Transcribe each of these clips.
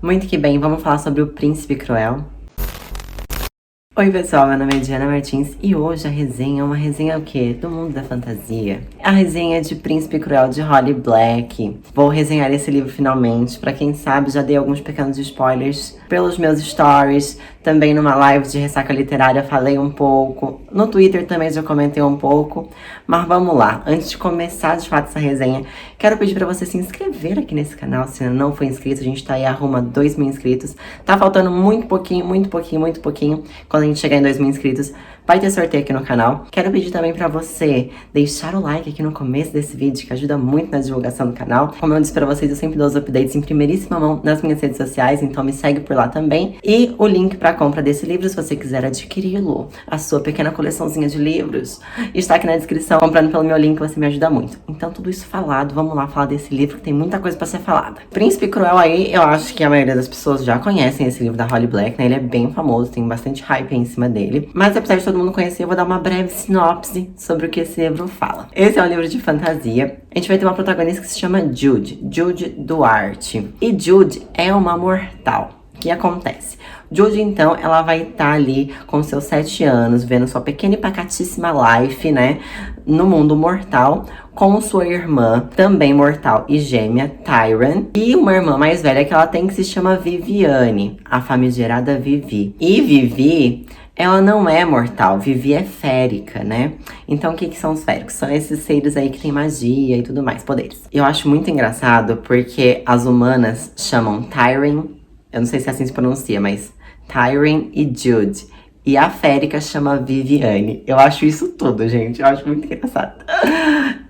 Muito que bem, vamos falar sobre o Príncipe Cruel. Oi pessoal, meu nome é Diana Martins e hoje a resenha é uma resenha o quê? Do mundo da fantasia. A resenha de Príncipe Cruel de Holly Black. Vou resenhar esse livro finalmente. Pra quem sabe, já dei alguns pequenos spoilers pelos meus stories. Também numa live de ressaca literária falei um pouco. No Twitter também já comentei um pouco. Mas vamos lá, antes de começar de fato essa resenha, quero pedir pra você se inscrever aqui nesse canal. Se ainda não for inscrito, a gente tá aí arruma 2.000 inscritos. Tá faltando muito pouquinho. Quando a gente chegar em 2.000 inscritos, vai ter sorteio aqui no canal. Quero pedir também pra você deixar o like aqui no começo desse vídeo, que ajuda muito na divulgação do canal. Como eu disse pra vocês, eu sempre dou os updates em primeiríssima mão nas minhas redes sociais, então me segue por lá também. E o link pra compra desse livro, se você quiser adquiri-lo, a sua pequena coleçãozinha de livros, está aqui na descrição. Comprando pelo meu link, você me ajuda muito. Então, tudo isso falado, vamos lá falar desse livro, que tem muita coisa pra ser falada. Príncipe Cruel aí, eu acho que a maioria das pessoas já conhecem esse livro da Holly Black, né? Ele é bem famoso, tem bastante hype em cima dele. Mas apesar de todo mundo conhecer, eu vou dar uma breve sinopse sobre o que esse livro fala. Esse é um livro de fantasia. A gente vai ter uma protagonista que se chama Jude Duarte. E Jude é uma mortal. O que acontece? Jude, então, ela vai estar ali com seus 7 anos, vendo sua pequena e pacatíssima life, né, no mundo mortal, com sua irmã, também mortal e gêmea, Tyran, e uma irmã mais velha que ela tem que se chama Viviane, a famigerada Vivi. E Vivi, ela não é mortal, Vivi é férica, né? Então, o que são os féricos? São esses seres aí que tem magia e tudo mais, poderes. Eu acho muito engraçado porque as humanas chamam Tyran, eu não sei se assim se pronuncia, mas Tyran e Jude. E a férica chama Viviane. Eu acho isso tudo, gente. Eu acho muito engraçado.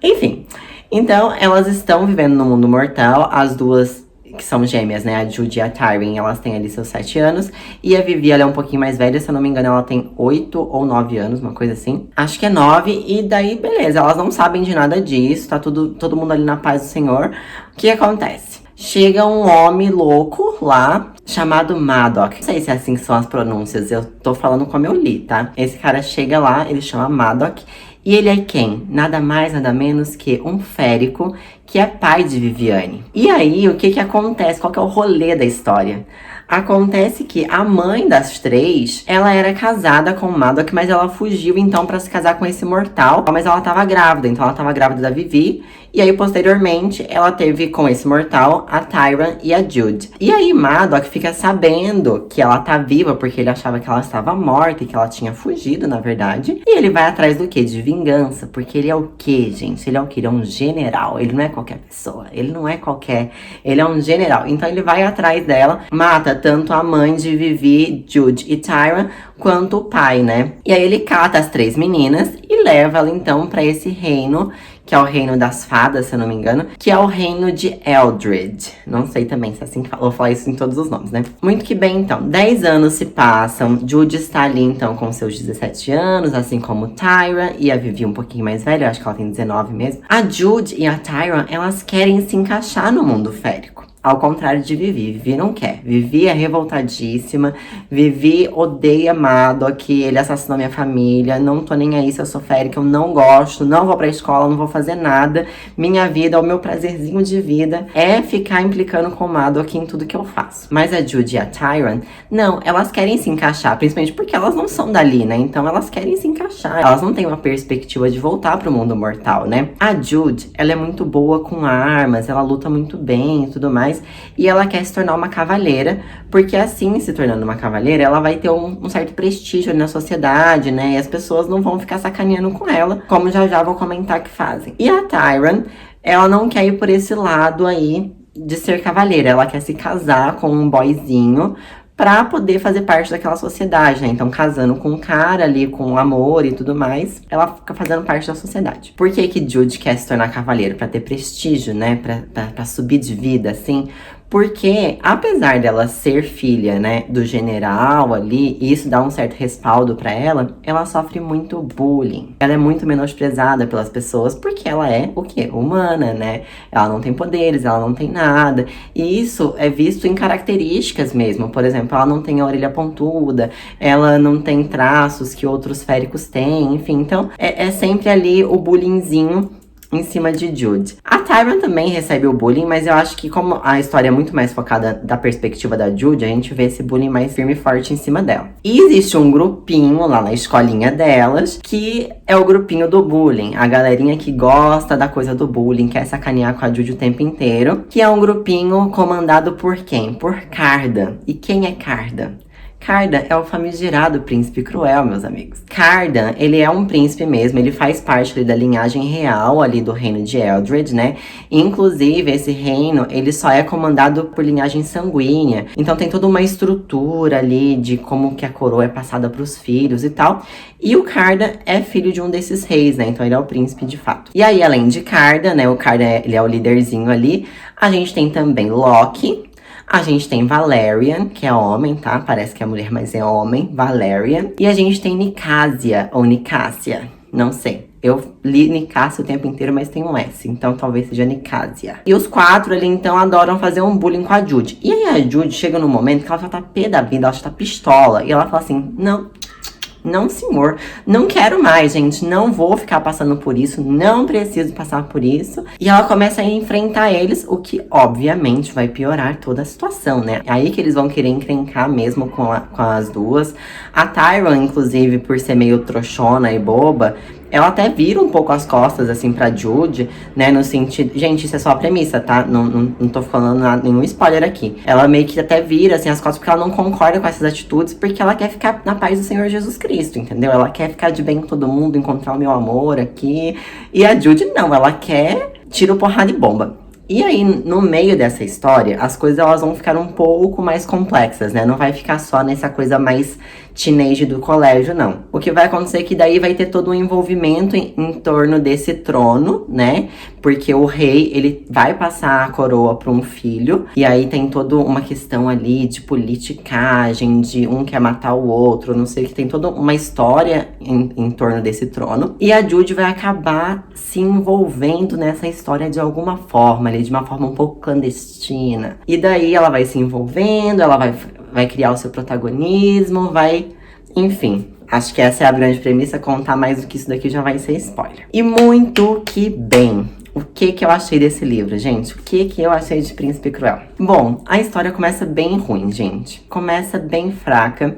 Enfim. Então, elas estão vivendo no mundo mortal. As duas, que são gêmeas, né? A Jude e a Tyran, elas têm ali seus 7 anos. E a Vivi, ela é um pouquinho mais velha. Se eu não me engano, ela tem 8 ou 9 anos, uma coisa assim. Acho que é 9. E daí, beleza. Elas não sabem de nada disso. Tá todo mundo ali na paz do Senhor. O que acontece? Chega um homem louco lá, chamado Madoc. Não sei se é assim que são as pronúncias, eu tô falando como eu li, tá? Esse cara chega lá, ele chama Madoc. E ele é quem? Nada mais, nada menos que um férico, que é pai de Viviane. E aí, o que acontece? Qual que é o rolê da história? Acontece que a mãe das três, ela era casada com o Madoc, mas ela fugiu então pra se casar com esse mortal. Mas ela tava grávida, então ela tava grávida da Vivi. E aí, posteriormente, ela teve com esse mortal a Tyran e a Jude. E aí, Madoc fica sabendo que ela tá viva, porque ele achava que ela estava morta e que ela tinha fugido, na verdade. E ele vai atrás do quê? De vingança, porque ele é o quê, gente? Ele é o quê? Ele é um general, ele não é qualquer pessoa, ele não é qualquer... Ele é um general, então ele vai atrás dela, mata tanto a mãe de Vivi, Jude e Tyran, quanto o pai, né? E aí ele cata as 3 meninas e leva ela então pra esse reino, que é o reino das fadas, se eu não me engano, que é o reino de Eldred. Não sei também se é assim que fala, vou falar isso em todos os nomes, né? Muito que bem, então. 10 anos se passam, Jude está ali, então, com seus 17 anos, assim como Tyran, e a Vivi um pouquinho mais velha, eu acho que ela tem 19 mesmo. A Jude e a Tyran, elas querem se encaixar no mundo férico. Ao contrário de Vivi, Vivi não quer. Vivi é revoltadíssima, Vivi odeia Madoc, ele assassinou minha família, não tô nem aí se eu sou férica, eu não gosto, não vou pra escola, não vou fazer nada. Minha vida, o meu prazerzinho de vida é ficar implicando com Madoc em tudo que eu faço. Mas a Jude e a Tyran, não, elas querem se encaixar, principalmente porque elas não são dali, né? Então elas querem se encaixar, elas não têm uma perspectiva de voltar pro mundo mortal, né? A Jude, ela é muito boa com armas, ela luta muito bem e tudo mais. E ela quer se tornar uma cavaleira, porque assim, se tornando uma cavaleira, ela vai ter um certo prestígio ali na sociedade, né? E as pessoas não vão ficar sacaneando com ela, como já vou comentar que fazem. E a Tyran, ela não quer ir por esse lado aí de ser cavaleira, ela quer se casar com um boyzinho, pra poder fazer parte daquela sociedade, né? Então, casando com um cara ali, com amor e tudo mais, ela fica fazendo parte da sociedade. Por que que Jude quer se tornar cavaleiro? Pra ter prestígio, né? Pra subir de vida, assim. Porque, apesar dela ser filha, né, do general ali, e isso dá um certo respaldo pra ela sofre muito bullying. Ela é muito menosprezada pelas pessoas porque ela é, o quê? Humana, né? Ela não tem poderes, ela não tem nada. E isso é visto em características mesmo. Por exemplo, ela não tem a orelha pontuda, ela não tem traços que outros féricos têm, enfim. Então, é sempre ali o bullyingzinho em cima de Jude. A Tyrion também recebe o bullying, mas eu acho que como a história é muito mais focada da perspectiva da Jude, a gente vê esse bullying mais firme e forte em cima dela. E existe um grupinho lá na escolinha delas, que é o grupinho do bullying. A galerinha que gosta da coisa do bullying, quer sacanear com a Jude o tempo inteiro. Que é um grupinho comandado por quem? Por Cardan. E quem é Cardan? Cardan é o famigerado príncipe cruel, meus amigos. Cardan, ele é um príncipe mesmo, ele faz parte ali da linhagem real ali do reino de Eldred, né? Inclusive, esse reino, ele só é comandado por linhagem sanguínea. Então tem toda uma estrutura ali de como que a coroa é passada para os filhos e tal. E o Cardan é filho de um desses reis, né? Então ele é o príncipe de fato. E aí, além de Cardan, né? O Cardan, ele é o líderzinho ali. A gente tem também Loki. A gente tem Valerian, que é homem, tá? Parece que é mulher, mas é homem. Valerian. E a gente tem Nicásia, ou Nicásia. Não sei. Eu li Nicásia o tempo inteiro, mas tem um S. Então talvez seja Nicásia. E os quatro ali, então, adoram fazer um bullying com a Jude. E aí a Jude chega num momento que ela já tá pé da vida, ela já tá pistola. E ela fala assim, não, senhor, não quero mais, gente, não vou ficar passando por isso, não preciso passar por isso. E ela começa a enfrentar eles, o que obviamente vai piorar toda a situação, né? É aí que eles vão querer encrencar mesmo com as duas. A Tyrion, inclusive, por ser meio trouxona e boba, ela até vira um pouco as costas, assim, pra Jude, né, no sentido... Gente, isso é só a premissa, tá? Não tô falando nenhum spoiler aqui. Ela meio que até vira, assim, as costas porque ela não concorda com essas atitudes, porque ela quer ficar na paz do Senhor Jesus Cristo, entendeu? Ela quer ficar de bem com todo mundo, encontrar o meu amor aqui. E a Jude não, ela quer tiro, porrada e bomba. E aí, no meio dessa história, as coisas elas vão ficar um pouco mais complexas, né? Não vai ficar só nessa coisa mais teenage do colégio, não. O que vai acontecer é que daí vai ter todo um envolvimento em torno desse trono, né? Porque o rei, ele vai passar a coroa para um filho. E aí tem toda uma questão ali de politicagem, de um quer matar o outro, não sei o que. Tem toda uma história em torno desse trono. E a Jude vai acabar se envolvendo nessa história de alguma forma, ali, de uma forma um pouco clandestina. E daí ela vai se envolvendo, ela vai criar o seu protagonismo, enfim, acho que essa é a grande premissa. Contar mais do que isso daqui já vai ser spoiler. E muito que bem. O que eu achei desse livro, gente? O que eu achei de Príncipe Cruel? Bom, a história começa bem ruim, gente. Começa bem fraca.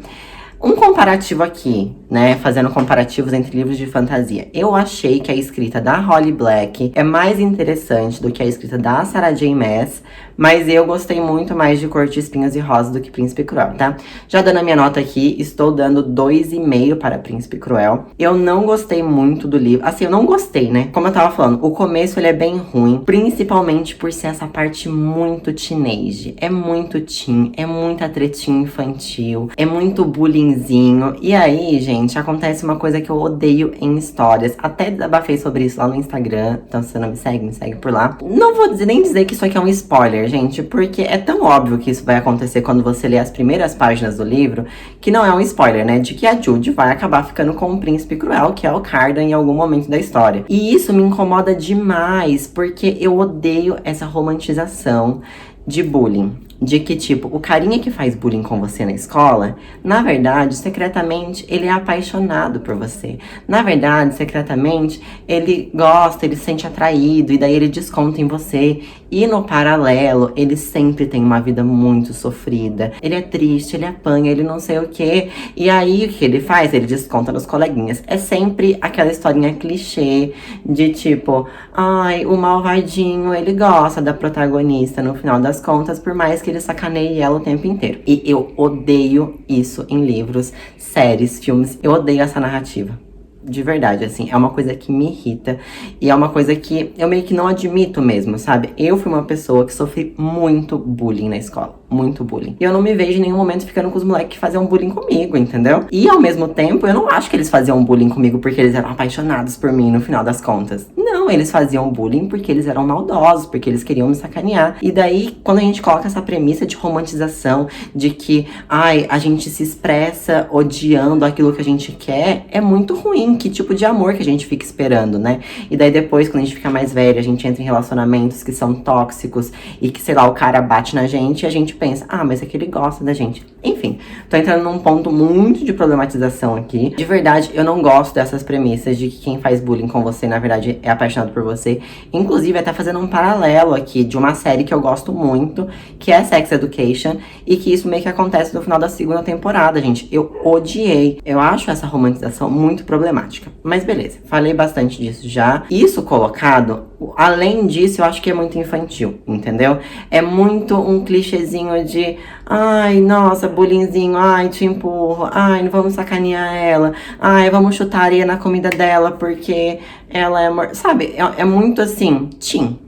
Um comparativo aqui, né, fazendo comparativos entre livros de fantasia. Eu achei que a escrita da Holly Black é mais interessante do que a escrita da Sarah J. Maas, mas eu gostei muito mais de Cor de Espinhos e Rosas do que Príncipe Cruel, tá? Já dando a minha nota aqui, estou dando 2,5 para Príncipe Cruel. Eu não gostei muito do livro. Assim, eu não gostei, né? Como eu tava falando, o começo ele é bem ruim, principalmente por ser essa parte muito teenage. É muito teen, é muita tretinha infantil, é muito bullyingzinho. E aí, gente, acontece uma coisa que eu odeio em histórias. Até desabafei sobre isso lá no Instagram. Então, se você não me segue por lá. Não vou nem dizer que isso aqui é um spoiler, gente, porque é tão óbvio que isso vai acontecer quando você lê as primeiras páginas do livro, que não é um spoiler, né? De que a Jude vai acabar ficando com o príncipe cruel, que é o Cardan, em algum momento da história. E isso me incomoda demais, porque eu odeio essa romantização de bullying. De que, tipo, o carinha que faz bullying com você na escola, na verdade, secretamente, ele é apaixonado por você. Na verdade, secretamente, ele gosta, ele se sente atraído, e daí ele desconta em você. E no paralelo, ele sempre tem uma vida muito sofrida. Ele é triste, ele apanha, ele não sei o quê. E aí, o que ele faz? Ele desconta nos coleguinhas. É sempre aquela historinha clichê de tipo, ai, o malvadinho, ele gosta da protagonista no final das contas, por mais que ele sacaneie ela o tempo inteiro. E eu odeio isso em livros, séries, filmes. Eu odeio essa narrativa. De verdade, assim, é uma coisa que me irrita. E é uma coisa que eu meio que não admito mesmo, sabe? Eu fui uma pessoa que sofri muito bullying na escola. Muito bullying. E eu não me vejo em nenhum momento ficando com os moleques que faziam bullying comigo, entendeu? E ao mesmo tempo, eu não acho que eles faziam bullying comigo porque eles eram apaixonados por mim no final das contas. Não, eles faziam bullying porque eles eram maldosos, porque eles queriam me sacanear. E daí, quando a gente coloca essa premissa de romantização, de que, ai, a gente se expressa odiando aquilo que a gente quer, é muito ruim. Que tipo de amor que a gente fica esperando, né? E daí depois, quando a gente fica mais velho, a gente entra em relacionamentos que são tóxicos e que, sei lá, o cara bate na gente e a gente pensa, ah, mas é que ele gosta da gente. Enfim. enfim, tô entrando num ponto muito de problematização aqui. De verdade, eu não gosto dessas premissas de que quem faz bullying com você, na verdade, é apaixonado por você. Inclusive, até fazendo um paralelo aqui de uma série que eu gosto muito, que é Sex Education, e que isso meio que acontece no final da segunda temporada, gente. Eu odiei. Eu acho essa romantização muito problemática. Mas beleza, falei bastante disso já. Isso colocado, além disso, eu acho que é muito infantil, entendeu? É muito um clichêzinho de ai, nossa, bullyingzinho, ai, te empurro, ai, não vamos sacanear ela, ai, vamos chutar areia na comida dela porque ela é... Sabe, é muito assim, teen.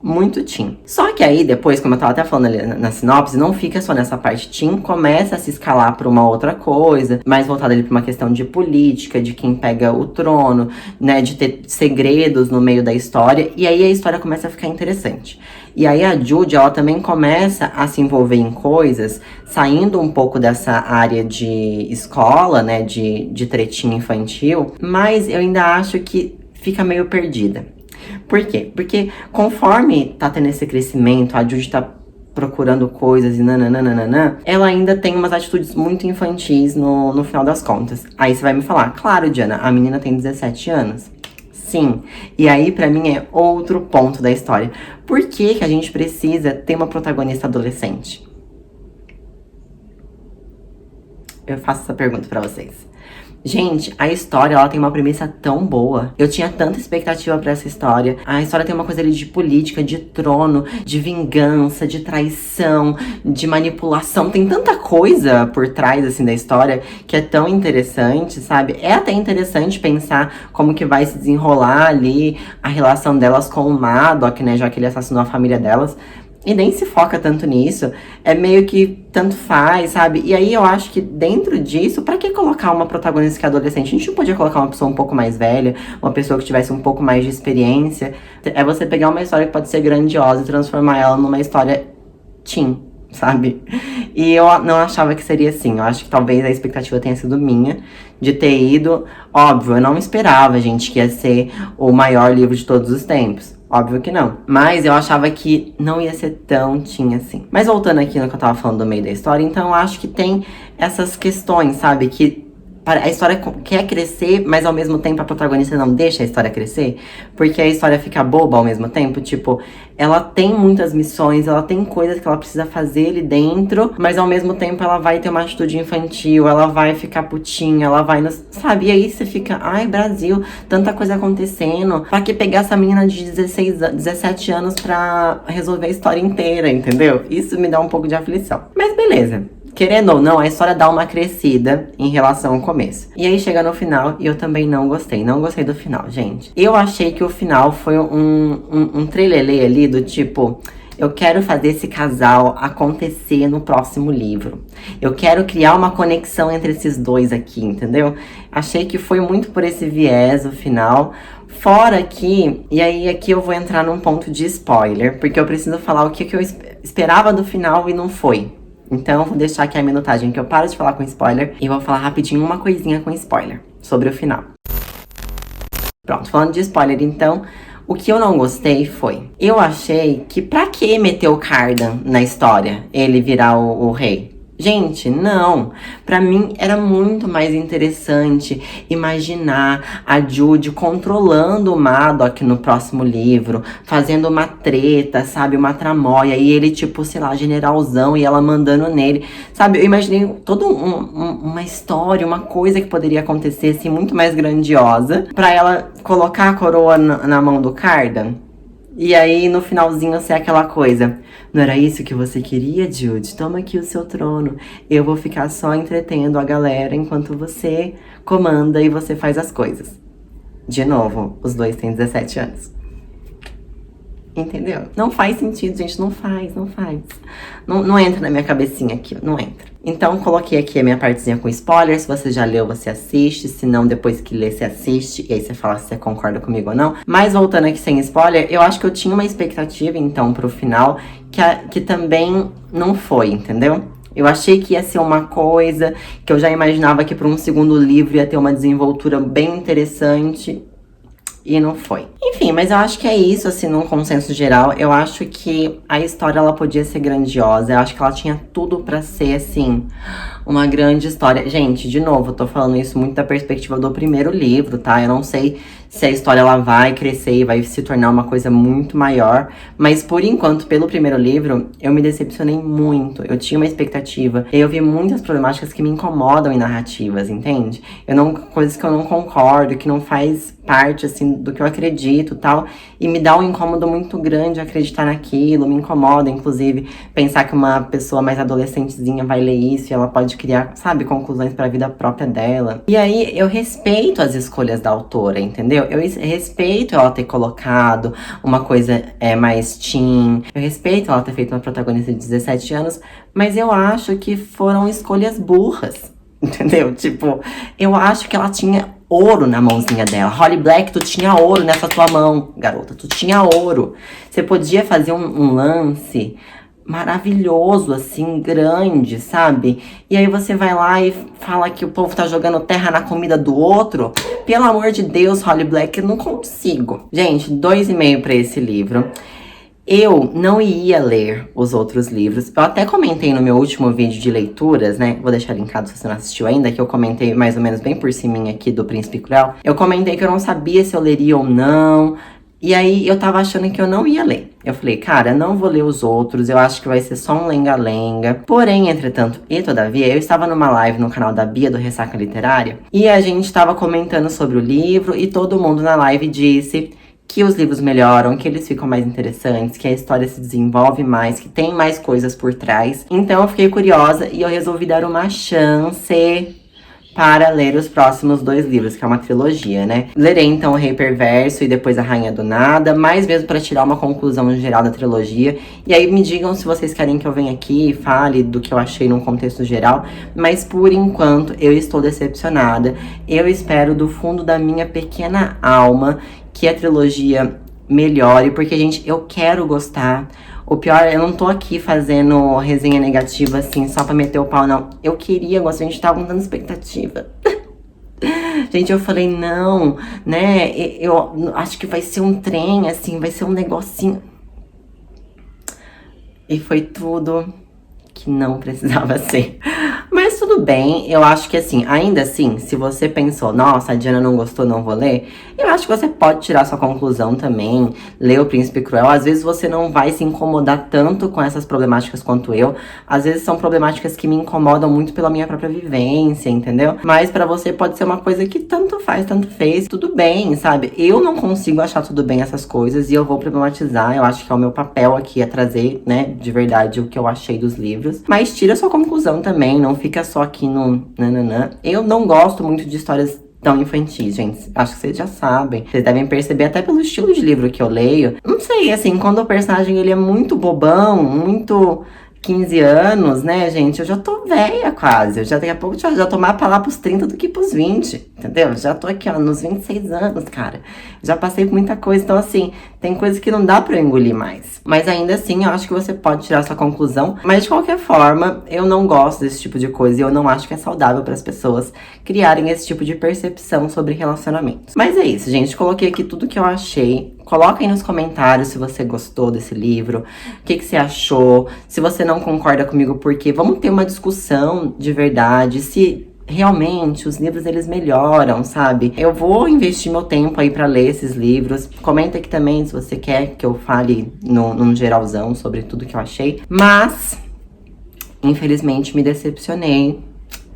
Muito teen. Só que aí depois, como eu tava até falando ali na sinopse, não fica só nessa parte teen, começa a se escalar pra uma outra coisa, mais voltada ali pra uma questão de política, de quem pega o trono, né, de ter segredos no meio da história, e aí a história começa a ficar interessante. E aí a Jude, ela também começa a se envolver em coisas, saindo um pouco dessa área de escola, né, de tretinha infantil, mas eu ainda acho que fica meio perdida. Por quê? Porque conforme tá tendo esse crescimento, a Jude tá procurando coisas e nananana, ela ainda tem umas atitudes muito infantis no final das contas. Aí você vai me falar, claro, Diana, a menina tem 17 anos. Sim, e aí pra mim é outro ponto da história. Por que que a gente precisa ter uma protagonista adolescente? Eu faço essa pergunta pra vocês. Gente, a história, ela tem uma premissa tão boa. Eu tinha tanta expectativa pra essa história. A história tem uma coisa ali de política, de trono, de vingança, de traição, de manipulação. Tem tanta coisa por trás, assim, da história que é tão interessante, sabe? É até interessante pensar como que vai se desenrolar ali a relação delas com o Maddox, né? Já que ele assassinou a família delas. E nem se foca tanto nisso, é meio que tanto faz, sabe? E aí eu acho que dentro disso, pra que colocar uma protagonista que é adolescente? A gente não podia colocar uma pessoa um pouco mais velha, uma pessoa que tivesse um pouco mais de experiência. É você pegar uma história que pode ser grandiosa e transformar ela numa história teen, sabe? E eu não achava que seria assim. Eu acho que talvez a expectativa tenha sido minha de ter ido. Óbvio, eu não esperava, gente, que ia ser o maior livro de todos os tempos. Óbvio que não. Mas eu achava que não ia ser tão teen assim. Mas voltando aqui no que eu tava falando do meio da história, então eu acho que tem essas questões, sabe? Que a história quer crescer, mas ao mesmo tempo a protagonista não deixa a história crescer. Porque a história fica boba ao mesmo tempo. Tipo, ela tem muitas missões, ela tem coisas que ela precisa fazer ali dentro, mas ao mesmo tempo ela vai ter uma atitude infantil, ela vai ficar putinha, ela vai... Sabe? E aí você fica, ai, Brasil, tanta coisa acontecendo. Pra que pegar essa menina de 17 anos pra resolver a história inteira, entendeu? Isso me dá um pouco de aflição. Mas beleza. Querendo ou não, a história dá uma crescida em relação ao começo. E aí chega no final e eu também não gostei. Não gostei do final, gente. Eu achei que o final foi um trelelê ali do tipo... Eu quero fazer esse casal acontecer no próximo livro. Eu quero criar uma conexão entre esses dois aqui, entendeu? Achei que foi muito por esse viés o final. Fora que... E aí aqui eu vou entrar num ponto de spoiler. Porque eu preciso falar o que eu esperava do final e não foi. Então, vou deixar aqui a minutagem que eu paro de falar com spoiler e vou falar rapidinho uma coisinha com spoiler sobre o final. Pronto, falando de spoiler, então, o que eu não gostei foi... Eu achei que pra que meter o Cardan na história, ele virar o rei? Gente, não. Pra mim, era muito mais interessante imaginar a Jude controlando o Maddox no próximo livro, fazendo uma treta, sabe? Uma tramóia. E ele, tipo, sei lá, generalzão, e ela mandando nele. Sabe? Eu imaginei toda uma história, uma coisa que poderia acontecer, assim, muito mais grandiosa, pra ela colocar a coroa na mão do Cardan. E aí, no finalzinho, ser aquela coisa. Não era isso que você queria, Jude? Toma aqui o seu trono. Eu vou ficar só entretendo a galera enquanto você comanda e você faz as coisas. De novo, os dois têm 17 anos. Entendeu? Não faz sentido, gente. Não faz. Não entra na minha cabecinha aqui, não entra. Então, coloquei aqui a minha partezinha com spoiler. Se você já leu, você assiste. Se não, depois que ler, você assiste. E aí você fala se você concorda comigo ou não. Mas voltando aqui sem spoiler, eu acho que eu tinha uma expectativa, então, pro final, que também não foi, entendeu? Eu achei que ia ser uma coisa que eu já imaginava que para um segundo livro ia ter uma desenvoltura bem interessante. e não foi. Enfim, mas eu acho que é isso, assim, num consenso geral. Eu acho que a história, ela podia ser grandiosa. Eu acho que ela tinha tudo pra ser, assim, uma grande história. Gente, de novo, eu tô falando isso muito da perspectiva do primeiro livro, tá? Eu não sei se a história, ela vai crescer e vai se tornar uma coisa muito maior. Mas, por enquanto, pelo primeiro livro, eu me decepcionei muito. Eu tinha uma expectativa. Eu vi muitas problemáticas que me incomodam em narrativas, entende? Coisas que eu não concordo, que não faz parte, assim, do que eu acredito e tal. E me dá um incômodo muito grande acreditar naquilo. Me incomoda, inclusive, pensar que uma pessoa mais adolescentezinha vai ler isso e ela pode criar, sabe, conclusões pra vida própria dela. E aí, eu respeito as escolhas da autora, entendeu? Eu respeito ela ter colocado uma coisa mais teen. Eu respeito ela ter feito uma protagonista de 17 anos. Mas eu acho que foram escolhas burras. Entendeu? Tipo, eu acho que ela tinha ouro na mãozinha dela. Holly Black, tu tinha ouro nessa tua mão, garota. Tu tinha ouro. Você podia fazer um lance maravilhoso, assim, grande, sabe? E aí você vai lá e fala que o povo tá jogando terra na comida do outro. Pelo amor de Deus, Holly Black, eu não consigo. Gente, 2,5 pra esse livro. Eu não ia ler os outros livros. Eu até comentei no meu último vídeo de leituras, né? Vou deixar linkado se você não assistiu ainda, que eu comentei mais ou menos bem por cima aqui do Príncipe Cruel. Eu comentei que eu não sabia se eu leria ou não. E aí eu tava achando que eu não ia ler. Eu falei, cara, não vou ler os outros, eu acho que vai ser só um lenga-lenga. Porém, entretanto e todavia, eu estava numa live no canal da Bia do Ressaca Literária. E a gente tava comentando sobre o livro e todo mundo na live disse que os livros melhoram, que eles ficam mais interessantes, que a história se desenvolve mais, que tem mais coisas por trás. Então eu fiquei curiosa e eu resolvi dar uma chance para ler os próximos 2 livros, que é uma trilogia, né? Lerei então O Rei Perverso e depois A Rainha do Nada, mais mesmo para tirar uma conclusão geral da trilogia. E aí me digam se vocês querem que eu venha aqui e fale do que eu achei num contexto geral. Mas por enquanto eu estou decepcionada. Eu espero do fundo da minha pequena alma que a trilogia melhore, porque, gente, eu quero gostar. O pior, eu não tô aqui fazendo resenha negativa, assim, só pra meter o pau, não. Eu queria gostar, a gente tava dando expectativa. Gente, eu falei, não, né, eu acho que vai ser um trem, assim, vai ser um negocinho. E foi tudo que não precisava ser. Mas tudo bem, eu acho que assim, ainda assim, se você pensou, nossa, a Diana não gostou, não vou ler, eu acho que você pode tirar sua conclusão também, ler O Príncipe Cruel. Às vezes você não vai se incomodar tanto com essas problemáticas quanto eu. Às vezes são problemáticas que me incomodam muito pela minha própria vivência, entendeu? Mas pra você pode ser uma coisa que tanto faz, tanto fez, tudo bem, sabe? Eu não consigo achar tudo bem essas coisas e eu vou problematizar. Eu acho que é o meu papel aqui, é trazer, né, de verdade o que eu achei dos livros. Mas tira sua conclusão também, não fica só aqui no nananã. Eu não gosto muito de histórias tão infantis, gente. Acho que vocês já sabem. Vocês devem perceber até pelo estilo de livro que eu leio. Não sei, assim, quando o personagem ele é muito bobão, muito 15 anos, né, gente? Eu já tô velha quase. Eu já daqui a pouco já tô mais pra lá pros 30 do que pros 20, entendeu? Já tô aqui, ó, nos 26 anos, cara. Já passei por muita coisa. Então, assim, tem coisas que não dá pra eu engolir mais. Mas ainda assim, eu acho que você pode tirar sua conclusão. Mas de qualquer forma, eu não gosto desse tipo de coisa. E eu não acho que é saudável para as pessoas criarem esse tipo de percepção sobre relacionamentos. Mas é isso, gente. Coloquei aqui tudo que eu achei. Coloca aí nos comentários se você gostou desse livro, o que você achou, se você não concorda comigo, porque vamos ter uma discussão de verdade, se realmente os livros eles melhoram, sabe? Eu vou investir meu tempo aí pra ler esses livros. Comenta aqui também se você quer que eu fale num geralzão sobre tudo que eu achei. Mas, infelizmente, me decepcionei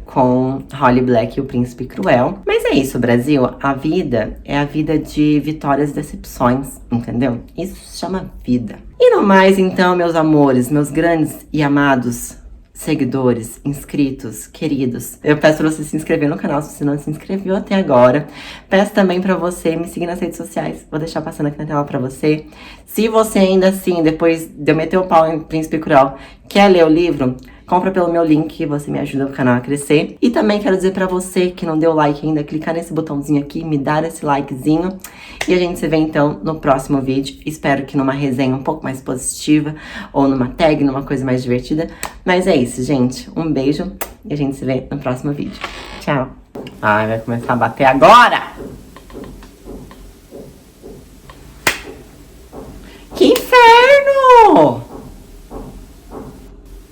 com Holly Black e o Príncipe Cruel. Mas é isso, Brasil. A vida é a vida de vitórias e decepções, entendeu? Isso se chama vida. E no mais, então, meus amores, meus grandes e amados seguidores, inscritos, queridos, eu peço pra você se inscrever no canal se você não se inscreveu até agora. Peço também pra você me seguir nas redes sociais. Vou deixar passando aqui na tela pra você. Se você ainda assim, depois de eu meter o pau em Príncipe Cruel, quer ler o livro, compra pelo meu link, você me ajuda o canal a crescer. E também quero dizer pra você que não deu like ainda, clicar nesse botãozinho aqui, me dar esse likezinho. E a gente se vê então no próximo vídeo. Espero que numa resenha um pouco mais positiva, ou numa tag, numa coisa mais divertida. Mas é isso, gente. Um beijo e a gente se vê no próximo vídeo. Tchau. Ai, vai começar a bater agora!